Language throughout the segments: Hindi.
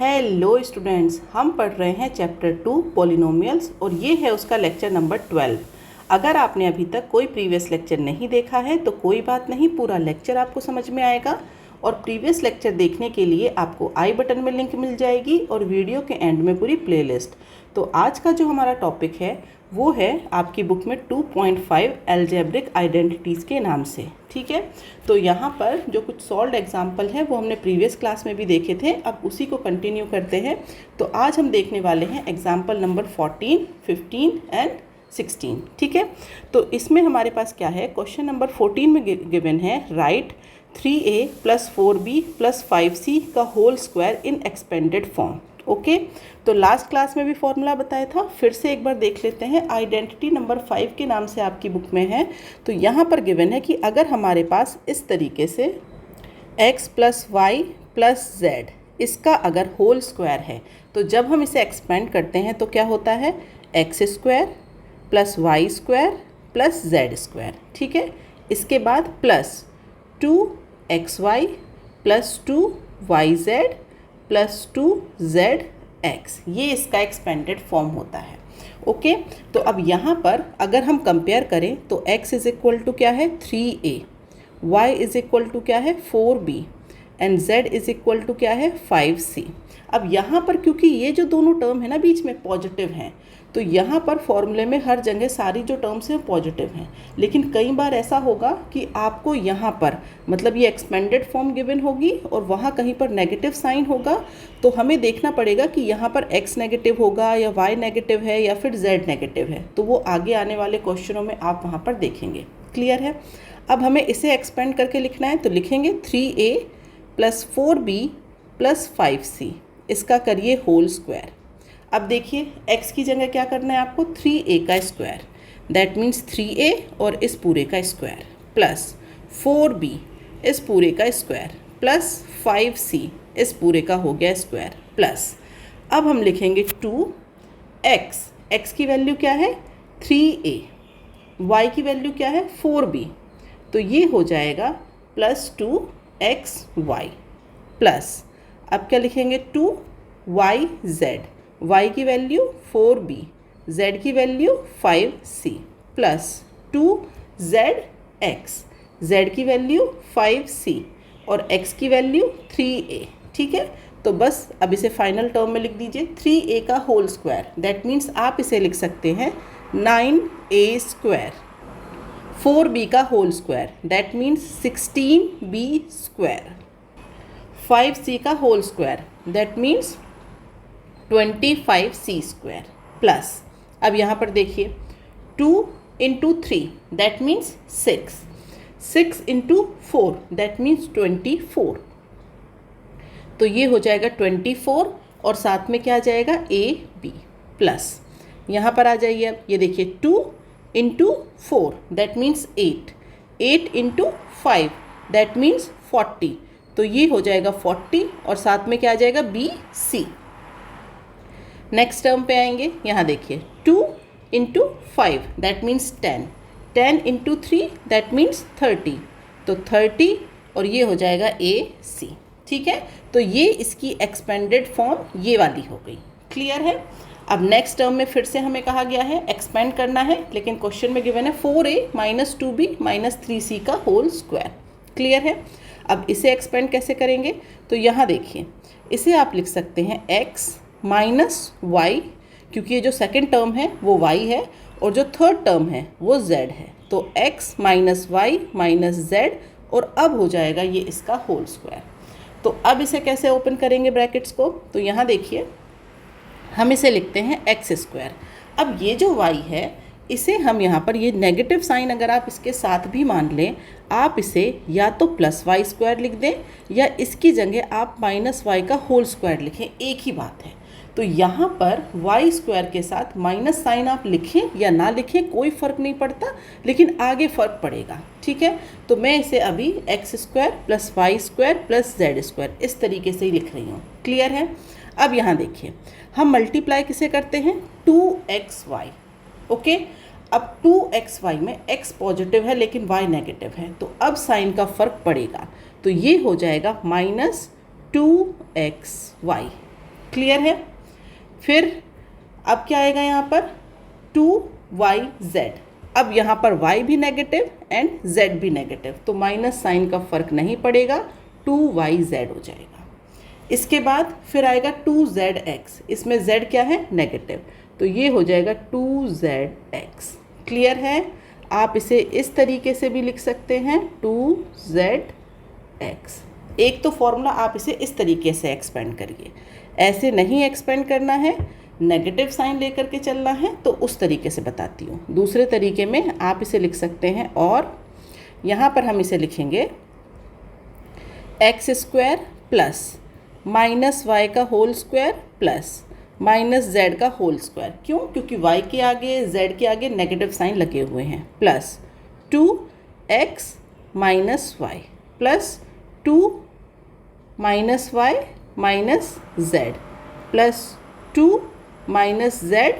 हेलो स्टूडेंट्स, हम पढ़ रहे हैं चैप्टर 2 पॉलिनोमियल्स और ये है उसका लेक्चर नंबर 12। अगर आपने अभी तक कोई प्रीवियस लेक्चर नहीं देखा है तो कोई बात नहीं, पूरा लेक्चर आपको समझ में आएगा। और प्रीवियस लेक्चर देखने के लिए आपको आई बटन में लिंक मिल जाएगी और वीडियो के एंड में पूरी प्लेलिस्ट। तो आज का जो हमारा टॉपिक है वो है आपकी बुक में 2.5 एल्जेब्रिक आइडेंटिटीज़ के नाम से। ठीक है, तो यहाँ पर जो कुछ सॉल्व्ड एग्जाम्पल है वो हमने प्रीवियस क्लास में भी देखे थे, अब उसी को कंटिन्यू करते हैं। तो आज हम देखने वाले हैं एग्जाम्पल नंबर 14, 15 एंड 16। ठीक है, तो इसमें हमारे पास क्या है, क्वेश्चन नंबर 14 में गिवन है राइट 3a + 4b + 5c का whole square in expanded form. Okay, तो लास्ट क्लास में भी फॉर्मूला बताया था, फिर से एक बार देख लेते हैं। आइडेंटिटी नंबर 5 के नाम से आपकी बुक में है। तो यहाँ पर गिवन है कि अगर हमारे पास इस तरीके से x + y + z इसका अगर होल स्क्वायर है, तो जब हम इसे एक्सपेंड करते हैं तो क्या होता है, x² + y² + z²। ठीक है, इसके बाद प्लस 2xy + 2yz + 2zx, ये इसका एक्सपेंडेड फॉर्म होता है। ओके, तो अब यहाँ पर अगर हम कंपेयर करें तो x = क्या है 3a, y = क्या है 4b एंड z = क्या है 5c। अब यहाँ पर क्योंकि ये जो दोनों टर्म है ना बीच में पॉजिटिव हैं, तो यहाँ पर फॉर्मूले में हर जगह सारी जो टर्म्स हैं पॉजिटिव हैं। लेकिन कई बार ऐसा होगा कि आपको यहाँ पर मतलब ये एक्सपेंडेड फॉर्म गिवन होगी और वहाँ कहीं पर नेगेटिव साइन होगा, तो हमें देखना पड़ेगा कि यहाँ पर x नेगेटिव होगा या y नेगेटिव है या फिर z नेगेटिव है। तो वो आगे आने वाले क्वेश्चनों में आप वहाँ पर देखेंगे। क्लियर है, अब हमें इसे एक्सपेंड करके लिखना है, तो लिखेंगे 3a + 4b + 5c, इसका करिए होल स्क्वायर। अब देखिए x की जगह क्या करना है आपको, 3a का स्क्वायर, दैट मीन्स 3a और इस पूरे का स्क्वायर प्लस 4b इस पूरे का स्क्वायर प्लस 5c इस पूरे का हो गया स्क्वायर प्लस, अब हम लिखेंगे 2x, x की वैल्यू क्या है 3a, y की वैल्यू क्या है 4b, तो ये हो जाएगा +2xy प्लस, अब क्या लिखेंगे 2yz, y की वैल्यू 4b, z की value 5c plus 2zx, z की वैल्यू 5c और x की वैल्यू 3a। ठीक है, तो बस अब इसे फाइनल टर्म में लिख दीजिए, 3a का होल स्क्वायर, दैट मीन्स आप इसे लिख सकते हैं 9a², 4b का whole square, that means 16b², 5c का whole square, that means 25c² plus, अब यहाँ पर देखिए 2 × 3 दैट मीन्स 6, 6 × 4 दैट मीन्स 24, तो ये हो जाएगा 24 और साथ में क्या आ जाएगा ab प्लस, यहाँ पर आ जाइए, अब ये देखिए 2 × 4 दैट मीन्स 8, 8 × 5 दैट मीन्स 40, तो ये हो जाएगा 40 और साथ में क्या आ जाएगा bc। नेक्स्ट टर्म पे आएंगे, यहाँ देखिए 2 × 5 दैट मीन्स 10, 10 × 3 दैट मीन्स 30, तो 30 और ये हो जाएगा AC। ठीक है, तो ये इसकी एक्सपेंडेड फॉर्म ये वाली हो गई। क्लियर है, अब नेक्स्ट टर्म में फिर से हमें कहा गया है एक्सपेंड करना है, लेकिन क्वेश्चन में गिवन है 4a - 2b - 3c का होल स्क्वायर। क्लियर है, अब इसे एक्सपेंड कैसे करेंगे, तो यहाँ देखिए इसे आप लिख सकते हैं x - y, क्योंकि ये जो सेकंड टर्म है वो y है और जो थर्ड टर्म है वो z है, तो x - y - z और अब हो जाएगा ये इसका होल स्क्वायर। तो अब इसे कैसे ओपन करेंगे ब्रैकेट्स को, तो यहाँ देखिए हम इसे लिखते हैं x²। अब ये जो y है इसे हम यहाँ पर ये नेगेटिव साइन अगर आप इसके साथ भी मान लें, आप इसे या तो +y² लिख दें या इसकी जगह आप -y का होल स्क्वायर लिखें, एक ही बात है। तो यहाँ पर y² के साथ माइनस साइन आप लिखें या ना लिखें कोई फ़र्क नहीं पड़ता, लेकिन आगे फ़र्क पड़ेगा। ठीक है, तो मैं इसे अभी x² + y² + z² इस तरीके से ही लिख रही हूँ। क्लियर है, अब यहाँ देखिए हम मल्टीप्लाई किसे करते हैं 2xy। ओके, अब 2xy में x पॉजिटिव है लेकिन y नेगेटिव है, तो अब साइन का फ़र्क पड़ेगा, तो ये हो जाएगा -2xy। क्लियर है। फिर अब क्या आएगा यहाँ पर 2yz। अब यहाँ पर y भी नेगेटिव एंड z भी नेगेटिव, तो माइनस साइन का फर्क नहीं पड़ेगा, 2yz हो जाएगा। इसके बाद फिर आएगा 2zx, इसमें z क्या है नेगेटिव, तो ये हो जाएगा 2zx। क्लियर है। आप इसे इस तरीके से भी लिख सकते हैं 2zx। एक तो फॉर्मूला आप इसे इस तरीके से एक्सपेंड करिए, ऐसे नहीं एक्सपेंड करना है, नेगेटिव साइन लेकर के चलना है, तो उस तरीके से बताती हूँ। दूसरे तरीके में आप इसे लिख सकते हैं, और यहाँ पर हम इसे लिखेंगे x² प्लस माइनस वाई का whole square plus minus z का होल स्क्वायर। क्यों? क्योंकि y के आगे z के आगे नेगेटिव साइन लगे हुए हैं, plus 2x minus Y plus 2 minus Y minus z plus 2 minus Z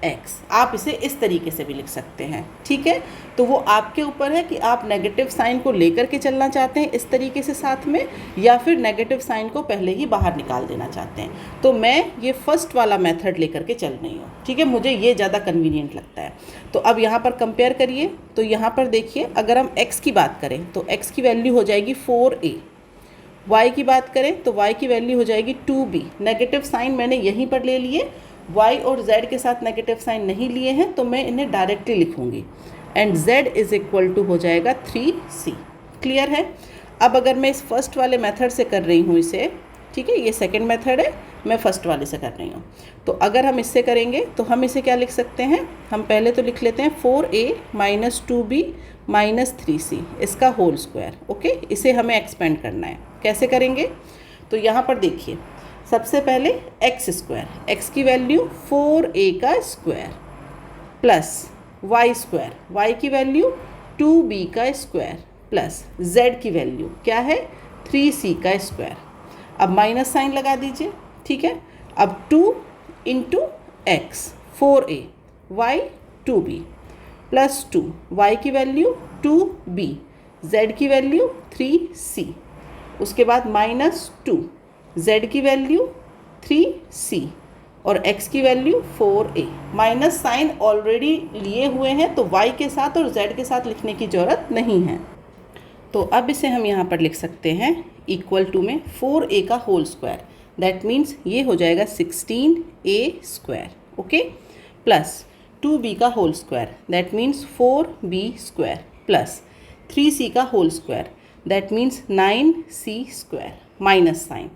X. आप इसे इस तरीके से भी लिख सकते हैं, ठीक है। तो वो आपके ऊपर है कि आप नेगेटिव साइन को लेकर के चलना चाहते हैं इस तरीके से साथ में, या फिर नेगेटिव साइन को पहले ही बाहर निकाल देना चाहते हैं। तो मैं ये फर्स्ट वाला मेथड लेकर के चल रही हूँ, ठीक है, मुझे ये ज़्यादा कन्वीनियंट लगता है। तो अब यहाँ पर कंपेयर करिए, तो यहाँ पर देखिए, अगर हम x की बात करें तो x की वैल्यू हो जाएगी 4a, y की बात करें तो y की वैल्यू हो जाएगी 2b। नेगेटिव साइन मैंने यहीं पर ले लिए, y और z के साथ नेगेटिव साइन नहीं लिए हैं, तो मैं इन्हें डायरेक्टली लिखूंगी, and z is equal to हो जाएगा 3c। क्लियर है। अब अगर मैं इस फर्स्ट वाले मेथड से कर रही हूँ इसे, ठीक है, ये सेकंड मेथड है, मैं फर्स्ट वाले से कर रही हूँ, तो अगर हम इससे करेंगे तो हम इसे क्या लिख सकते हैं, हम पहले तो लिख लेते हैं 4a minus 2b minus 3c, इसका होल स्क्वायर। ओके, इसे हमें एक्सपेंड करना है। कैसे करेंगे? तो यहाँ पर देखिए, सबसे पहले x², x की वैल्यू 4a का स्क्वायर प्लस y² y की वैल्यू 2b का स्क्वायर प्लस z की वैल्यू क्या है 3c का स्क्वायर। अब माइनस साइन लगा दीजिए, ठीक है। अब 2 into x 4a y 2b plus 2 y की वैल्यू 2b z की वैल्यू 3c, उसके बाद माइनस 2 z की वैल्यू 3c और x की value 4a। Minus sign already लिए हुए हैं, तो y के साथ और z के साथ लिखने की ज़रूरत नहीं है। तो अब इसे हम यहाँ पर लिख सकते हैं इक्वल टू में 4a का होल स्क्वायर, दैट मीन्स ये हो जाएगा 16a², ओके, प्लस 2b का whole square, that means 4b² plus 3c का whole square, that means 9c², minus sign.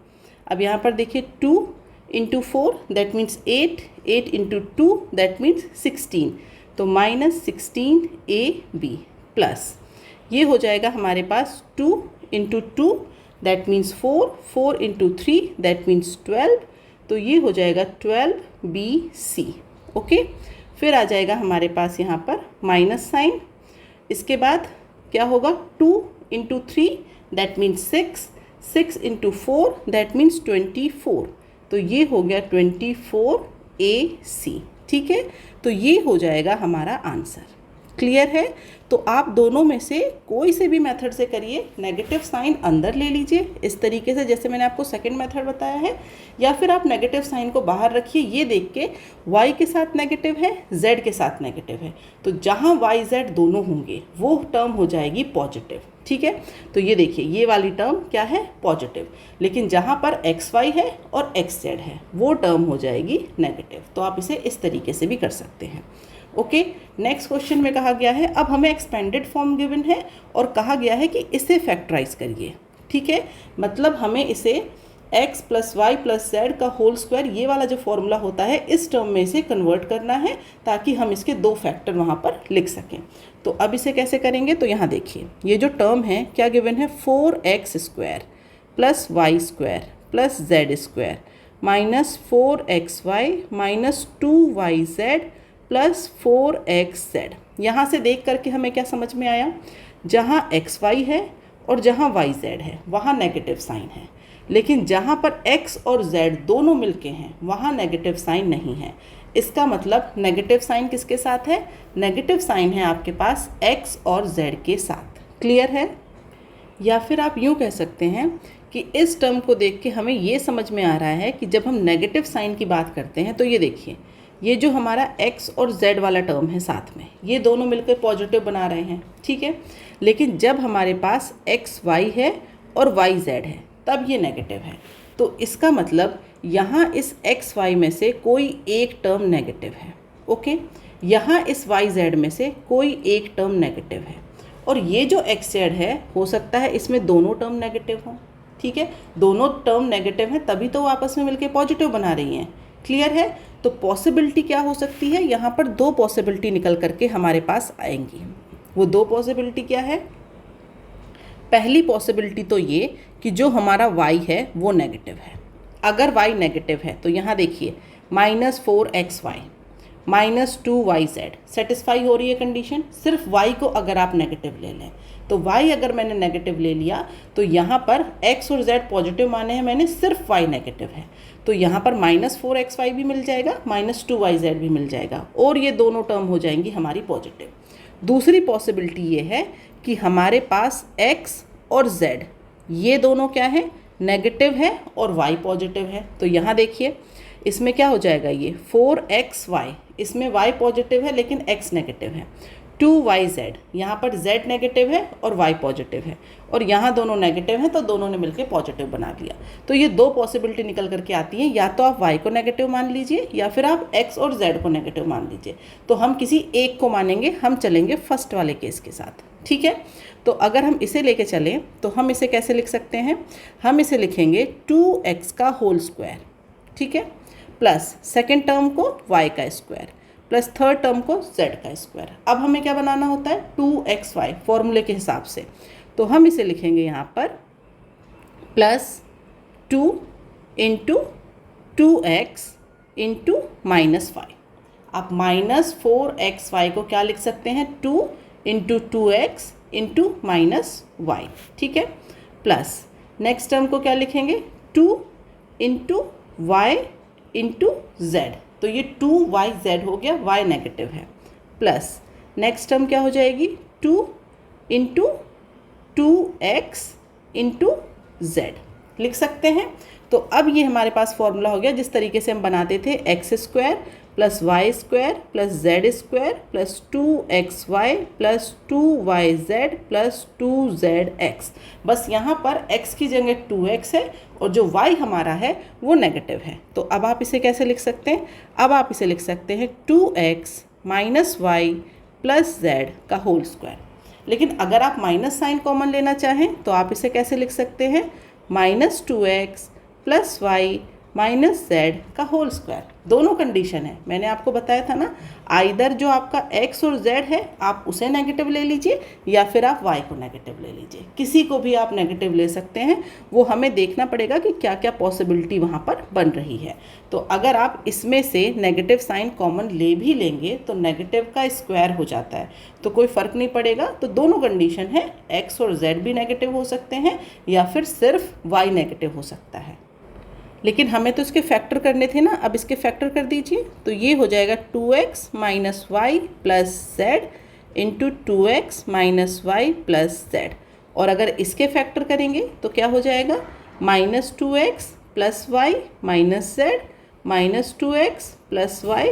अब यहाँ पर देखिए 2 into 4 that means 8, 8 into 2 that means 16, तो माइनस 16ab प्लस ये हो जाएगा हमारे पास 2 into 2 that means 4, 4 into 3 that means 12, तो ये हो जाएगा 12bc। ओके, फिर आ जाएगा हमारे पास यहाँ पर माइनस साइन। इसके बाद क्या होगा 2 into 3 that means 6, 6 into 4 that means 24, तो ये हो गया 24ac। ठीक है, तो ये हो जाएगा हमारा आंसर। क्लियर है। तो आप दोनों में से कोई से भी मेथड से करिए, नेगेटिव साइन अंदर ले लीजिए इस तरीके से जैसे मैंने आपको सेकंड मेथड बताया है, या फिर आप नेगेटिव साइन को बाहर रखिए, ये देख के y के साथ नेगेटिव है, z के साथ नेगेटिव है, तो जहाँ y z दोनों होंगे वो टर्म हो जाएगी पॉजिटिव। ठीक है, तो ये देखिए ये वाली टर्म क्या है पॉजिटिव, लेकिन जहाँ पर एक्स वाई है और एक्स जेड है वो टर्म हो जाएगी नेगेटिव। तो आप इसे इस तरीके से भी कर सकते हैं। ओके, नेक्स्ट क्वेश्चन में कहा गया है, अब हमें एक्सपेंडेड फॉर्म गिवन है और कहा गया है कि इसे फैक्टराइज करिए। ठीक है, मतलब हमें इसे x plus Y plus Z का होल स्क्वायर, ये वाला जो फॉर्मूला होता है इस टर्म में इसे कन्वर्ट करना है ताकि हम इसके दो फैक्टर वहाँ पर लिख सकें। तो अब इसे कैसे करेंगे, तो यहाँ देखिए ये जो टर्म है क्या गिवन है 4x² plus Y square plus Z square minus 4xy minus 2yz plus 4xz। यहाँ से देख करके हमें क्या समझ में आया, जहाँ xy है और जहाँ yz है वहाँ नेगेटिव साइन है, लेकिन जहाँ पर x और z दोनों मिलके हैं वहाँ नेगेटिव साइन नहीं है। इसका मतलब नेगेटिव साइन किसके साथ है, नेगेटिव साइन है आपके पास x और z के साथ। क्लियर है। या फिर आप यूँ कह सकते हैं कि इस टर्म को देख के हमें ये समझ में आ रहा है कि जब हम नेगेटिव साइन की बात करते हैं तो ये देखिए, ये जो हमारा x और z वाला टर्म है साथ में, ये दोनों मिलकर पॉजिटिव बना रहे हैं, ठीक है। लेकिन जब हमारे पास x y है और y z है तब ये नेगेटिव है। तो इसका मतलब यहाँ इस x y में से कोई एक टर्म नेगेटिव है, ओके। यहाँ इस y z में से कोई एक टर्म नेगेटिव है, और ये जो x z है हो सकता है इसमें दोनों टर्म नेगेटिव हों, ठीक है। दोनों टर्म नेगेटिव हैं तभी तो वो आपस में मिलकर पॉजिटिव बना रही हैं, क्लियर है। तो पॉसिबिलिटी क्या हो सकती है, यहाँ पर दो पॉसिबिलिटी निकल करके हमारे पास आएंगी। वो दो पॉसिबिलिटी क्या है? पहली पॉसिबिलिटी तो ये कि जो हमारा y है वो नेगेटिव है। अगर y नेगेटिव है तो यहाँ देखिए -4xy -2yz सेटिस्फाई हो रही है कंडीशन। सिर्फ y को अगर आप नेगेटिव ले लें तो y अगर मैंने नेगेटिव ले लिया तो यहाँ पर x और z पॉजिटिव माने हैं मैंने, सिर्फ y नेगेटिव है, तो यहाँ पर -4xy भी मिल जाएगा, -2yz भी मिल जाएगा, और ये दोनों टर्म हो जाएंगी हमारी पॉजिटिव। दूसरी पॉसिबिलिटी ये है कि हमारे पास x और z ये दोनों क्या है, नेगेटिव है और y पॉजिटिव है। तो यहाँ देखिए इसमें क्या हो जाएगा, ये 4xy, इसमें y पॉजिटिव है लेकिन x नेगेटिव है, 2yz, यहाँ पर z नेगेटिव है और y पॉजिटिव है, और यहाँ दोनों नेगेटिव हैं तो दोनों ने मिलकर पॉजिटिव बना दिया। तो ये दो पॉसिबिलिटी निकल करके आती हैं, या तो आप y को नेगेटिव मान लीजिए या फिर आप x और z को नेगेटिव मान लीजिए। तो हम किसी एक को मानेंगे, हम चलेंगे फर्स्ट वाले केस के साथ, ठीक है। तो अगर हम इसे लेके चलें तो हम इसे कैसे लिख सकते हैं, हम इसे लिखेंगे 2x का होल स्क्वायर, ठीक है, प्लस सेकेंड टर्म को y का स्क्वायर प्लस थर्ड टर्म को z का स्क्वायर। अब हमें क्या बनाना होता है, 2xy फॉर्मूले के हिसाब से। तो हम इसे लिखेंगे यहाँ पर +2 × 2x × -5। आप -4xy को क्या लिख सकते हैं, 2 × 2x × -y, ठीक है, प्लस नेक्स्ट टर्म को क्या लिखेंगे, 2 × y × z। तो ये 2yz हो गया, y नेगेटिव है, प्लस नेक्स्ट टर्म क्या हो जाएगी, 2 × 2x × z लिख सकते हैं। तो अब ये हमारे पास फॉर्मूला हो गया जिस तरीके से हम बनाते थे, x² + y² + z² + 2xy + 2yz + 2zx। बस यहाँ पर x की जगह 2x है और जो y हमारा है वो नेगेटिव है। तो अब आप इसे कैसे लिख सकते हैं, अब आप इसे लिख सकते हैं 2x - y + z का होल स्क्वायर। लेकिन अगर आप माइनस साइन कॉमन लेना चाहें तो आप इसे कैसे लिख सकते हैं, -2x + y - z का होल स्क्वायर। दोनों कंडीशन है, मैंने आपको बताया था ना, आइदर जो आपका x और z है आप उसे नेगेटिव ले लीजिए या फिर आप y को नेगेटिव ले लीजिए, किसी को भी आप नेगेटिव ले सकते हैं। वो हमें देखना पड़ेगा कि क्या क्या पॉसिबिलिटी वहाँ पर बन रही है। तो अगर आप इसमें से नेगेटिव साइन कॉमन ले भी लेंगे तो नेगेटिव का स्क्वायर हो जाता है, तो कोई फ़र्क नहीं पड़ेगा। तो दोनों कंडीशन है, x और z भी नेगेटिव हो सकते हैं या फिर सिर्फ y नेगेटिव हो सकता है। लेकिन हमें तो इसके फैक्टर करने थे ना, अब इसके फैक्टर कर दीजिए। तो ये हो जाएगा 2x - y + z × 2x - y + z। और अगर इसके फैक्टर करेंगे तो क्या हो जाएगा, -2x + y - z -2x + y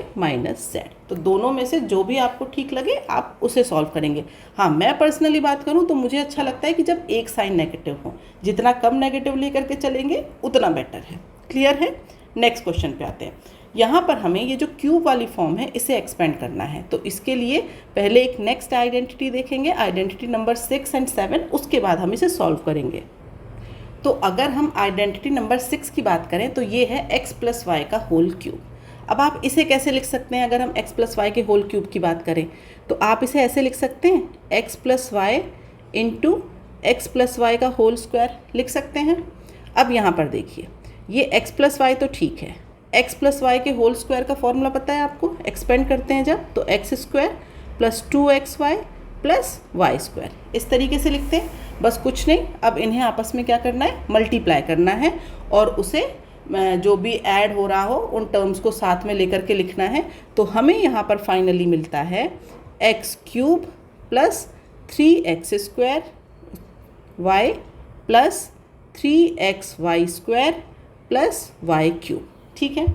- z। तो दोनों में से जो भी आपको ठीक लगे आप उसे सॉल्व करेंगे। हाँ, मैं पर्सनली बात करूँ तो मुझे अच्छा लगता है कि जब एक साइन नेगेटिव हो, जितना कम नेगेटिव लेकर के चलेंगे उतना बेटर है। क्लियर है। नेक्स्ट क्वेश्चन पे आते हैं। यहाँ पर हमें ये जो क्यूब वाली फॉर्म है इसे एक्सपेंड करना है, तो इसके लिए पहले एक नेक्स्ट आइडेंटिटी देखेंगे, आइडेंटिटी नंबर 6 और 7, उसके बाद हम इसे सॉल्व करेंगे। तो अगर हम आइडेंटिटी नंबर 6 की बात करें तो ये है x + y का होल क्यूब। अब आप इसे कैसे लिख सकते हैं, अगर हम x + y के होल क्यूब की बात करें तो आप इसे ऐसे लिख सकते हैं, x + y × x + y का होल स्क्वायर लिख सकते हैं। अब यहाँ पर देखिए, ये x + y तो ठीक है, x + y के होल स्क्वायर का फॉर्मूला पता है आपको, एक्सपेंड करते हैं जब, तो x² + 2xy + y², इस तरीके से लिखते हैं। बस कुछ नहीं, अब इन्हें आपस में क्या करना है, मल्टीप्लाई करना है और उसे जो भी ऐड हो रहा हो उन टर्म्स को साथ में लेकर के लिखना है। तो हमें यहाँ पर फाइनली मिलता है x³ + 3x² y + 3xy² plus y³ ठीक है।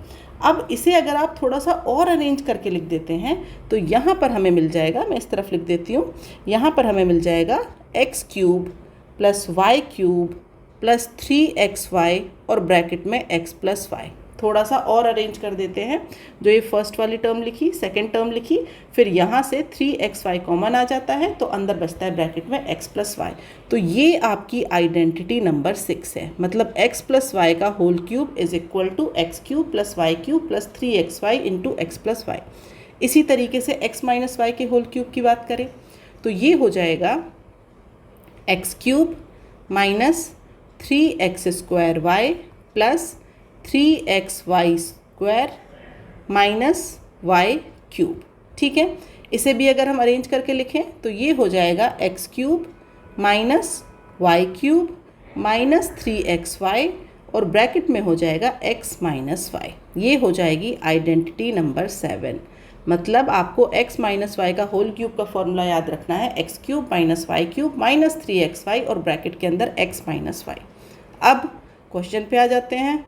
अब इसे अगर आप थोड़ा सा और अरेंज करके लिख देते हैं तो यहाँ पर हमें मिल जाएगा, मैं इस तरफ लिख देती हूँ, यहाँ पर हमें मिल जाएगा x³ plus y³ plus 3xy और ब्रैकेट में x प्लस y। थोड़ा सा और अरेंज कर देते हैं, जो ये फर्स्ट वाली टर्म लिखी, सेकेंड टर्म लिखी, फिर यहाँ से 3xy कॉमन आ जाता है तो अंदर बचता है ब्रैकेट में x प्लस वाई। तो ये आपकी आइडेंटिटी नंबर 6 है, मतलब x प्लस वाई का whole cube is equal to x³ plus y³ plus 3xy into x plus Y. इसी तरीके से x माइनस वाई के होल क्यूब की बात करें तो ये हो जाएगा x³ minus 3x² plus 3xy² minus y³ ठीक है। इसे भी अगर हम अरेंज करके लिखें तो ये हो जाएगा x³ minus y³ minus 3xy और ब्रैकेट में हो जाएगा x माइनस वाई। ये हो जाएगी आइडेंटिटी नंबर 7। मतलब आपको x माइनस वाई का होल क्यूब का फॉर्मूला याद रखना है, x³ minus y³ minus 3xy और ब्रैकेट के अंदर x माइनस वाई। अब क्वेश्चन पे आ जाते हैं।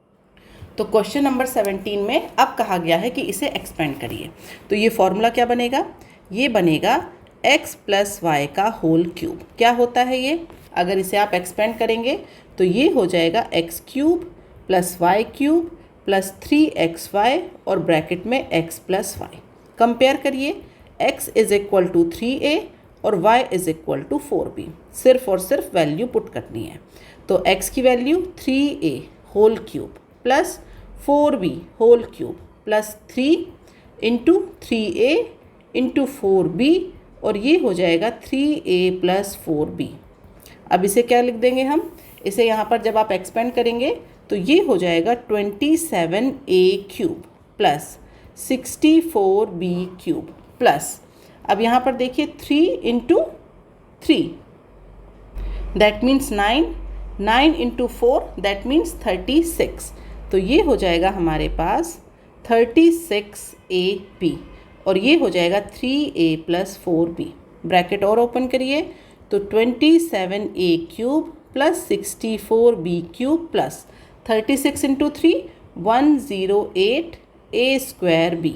तो क्वेश्चन नंबर 17 में अब कहा गया है कि इसे एक्सपेंड करिए। तो ये फॉर्मूला क्या बनेगा, ये बनेगा x प्लस वाई का होल क्यूब। क्या होता है ये, अगर इसे आप एक्सपेंड करेंगे तो ये हो जाएगा x³ plus y³ plus 3xy और ब्रैकेट में x प्लस वाई। कंपेयर करिए, x is equal to 3a और y is equal to 4b। सिर्फ और सिर्फ वैल्यू पुट करनी है। तो x की value 3a whole cube plus 4b whole cube plus 3 into 3a into 4b और ये हो जाएगा 3a प्लस 4b। अब इसे क्या लिख देंगे हम, इसे यहाँ पर जब आप एक्सपेंड करेंगे तो ये हो जाएगा 27a³ प्लस 64b³ प्लस, अब यहाँ पर देखिए 3 into 3 that means 9, 9 into 4 that means 36। तो ये हो जाएगा हमारे पास 36ab और ये हो जाएगा 3a प्लस 4b। ब्रैकेट और ओपन करिए तो 27a³ plus 64b³ plus 36 into 3 108a²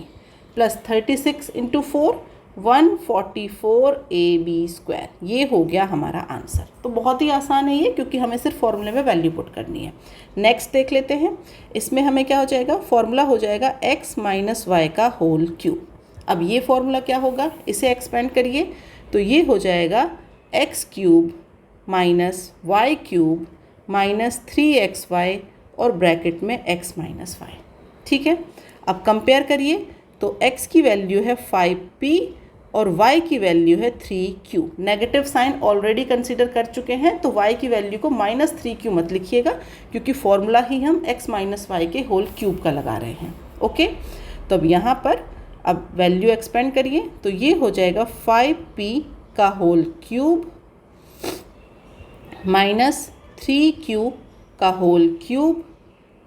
plus 36 into 4 144ab²। ये हो गया हमारा आंसर। तो बहुत ही आसान है ये, क्योंकि हमें सिर्फ फॉर्मूले में वैल्यू पुट करनी है। नेक्स्ट देख लेते हैं, इसमें हमें क्या हो जाएगा, फॉर्मूला हो जाएगा x माइनस वाई का होल क्यूब। अब ये फॉर्मूला क्या होगा, इसे एक्सपेंड करिए तो ये हो जाएगा x³ minus y³ minus 3xy और ब्रैकेट में x माइनस वाई। ठीक है, अब कंपेयर करिए तो x की वैल्यू है 5p और y की वैल्यू है 3q। Negative sign already consider कर चुके हैं तो y की वैल्यू को माइनस 3q मत लिखिएगा, क्योंकि फॉर्मूला ही हम x माइनस वाई के होल क्यूब का लगा रहे हैं। ओके, तो अब यहाँ पर अब वैल्यू एक्सपेंड करिए तो ये हो जाएगा 5p का होल क्यूब माइनस 3q का होल क्यूब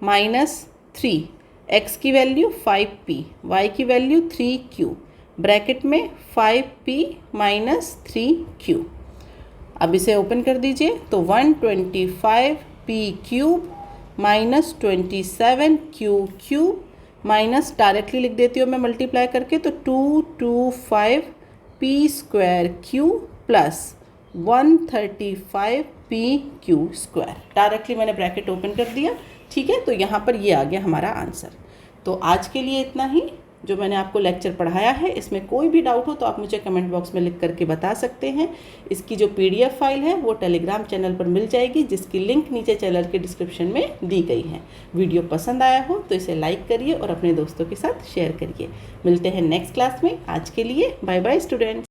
माइनस 3, x की वैल्यू 5p, y की वैल्यू 3q, ब्रैकेट में 5p माइनस 3q। अब इसे ओपन कर दीजिए तो 125p³ minus 27q³ minus, directly लिख देती हूँ मैं मल्टीप्लाई करके तो 225p² प्लस 135p²। डायरेक्टली मैंने ब्रैकेट ओपन कर दिया। ठीक है, तो यहाँ पर ये आ गया हमारा आंसर। तो आज के लिए इतना ही जो मैंने आपको लेक्चर पढ़ाया है। इसमें कोई भी डाउट हो तो आप मुझे कमेंट बॉक्स में लिख करके बता सकते हैं। इसकी जो PDF फाइल है वो टेलीग्राम चैनल पर मिल जाएगी, जिसकी लिंक नीचे चैनल के डिस्क्रिप्शन में दी गई है। वीडियो पसंद आया हो तो इसे लाइक करिए और अपने दोस्तों के साथ शेयर करिए। मिलते हैं नेक्स्ट क्लास में। आज के लिए बाय बाय स्टूडेंट्स।